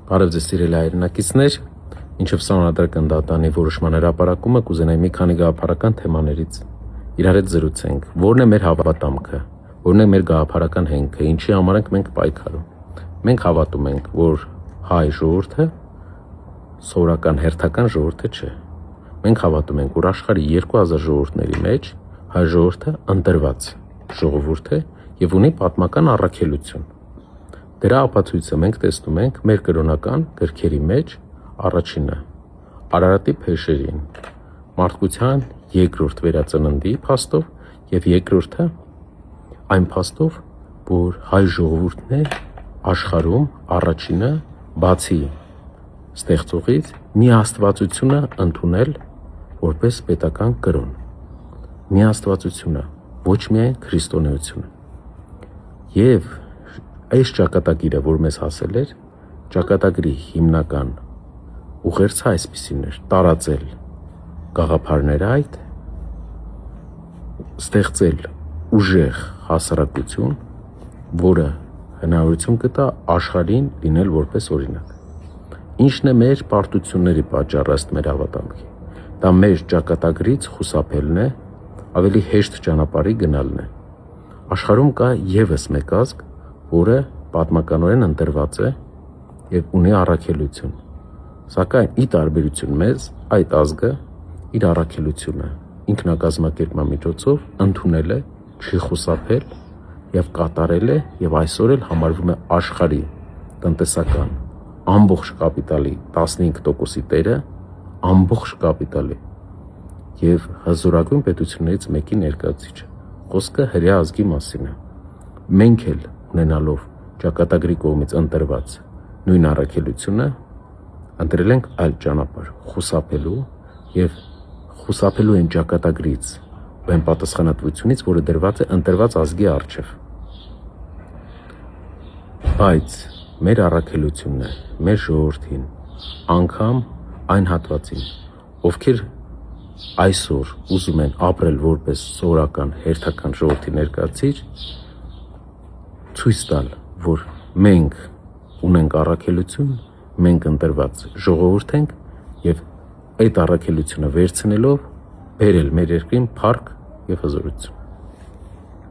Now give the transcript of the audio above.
Բարև ձեզ սիրելի հայրենակիցներ, ինչով սանրադրակ ընդդատանի որոշման հրապարակումը կուզենայի մի քանի գաղափարական թեմաներից իրար հետ զրուցենք, որն է մեր հավատամքը, որն է մեր գաղափարական հենքը, ինչի համար ենք մենք պայքարում։ Մենք հավատում ենք, որ հայ ժողովուրդը սովորական հերթական ժողովուրդը չէ։ Մենք հավատում ենք, որ աշխարհի 2000 ժողովուրդների մեջ հայ ժողովուրդը ընտրված ժողովուրդ է եւ ունի պատմական առաքելություն։ Դրա ապացույցը մենք տեսնում ենք մեր կրոնական գրքերի մեջ առաջինը Արարատի փեշերին, մարդկության երկրորդ վերածննդի փաստով եւ երկրորդը այն փաստով, որ հայ ժողովուրդն է աշխարհում առաջինը բացի ստեղծողից միաստվածությունը ընդունել որպես պետական կրոն։ Միաստվածությունը, ոչ միայն քրիստոնեությունը։ Եվ այս ճակատագիրը, որ մեզ հասել էր, ճակատագրի հիմնական ուղերձը այսպիսին էր՝ տարածել գաղափարները այդ, ստեղծել ուժեղ հասարակություն, որը հնարավորություն կտա աշխարհին լինել որպես օրինակ։ Ինչն է մեր պարտությունների պատճառը ըստ մեր հավատամքի։ Դա մեր ճակատագրից խուսափելն է, ավելի հեշտ ճանապարհի գնալն է։ Աշխարհում կա եւս մեկ ազգ, որը պատմականորեն ընտրված է եւ ունի առաքելություն։ Սակայն ի տարբերություն մեզ, այդ ազգը իր առաքելությունը ինքնակազմակերպման միջոցով ընդունել է, չի խուսափել եւ կատարել է եւ այսօր էլ համարվում է աշխարհի տնտեսական ամբողջ կապիտալի 15%-ի տերը, ամբողջ կապիտալի եւ հզորագույն պետություններից մեկի ներկայացուցիչը։ Խոսքը հրեա ազգի մասին է։ Մենք էլ ունենալով ճակատագրի կողմից ընտրված նույն առաքելությունը ընտրել ենք այլ ճանապարհ խուսափելու եւ խուսափելու են ճակատագրից ու այն պատասխանատվությունից, որը դրված է ընտրված ազգի առջև։ Բայց մեր առաքելությունն է մեր ժողովրդին, անգամ այն հատվածին, ովքեր այսօր ուզում են ապրել որպես սովորական հերթական ժողովրդի ներկայացուցիչ, ցույց տալ, որ մենք ունենք առաքելություն, մենք ընտրված ժողովուրդ ենք եւ այդ առաքելությունը վերցնելով բերել մեր երկրին փառք եւ հզորություն։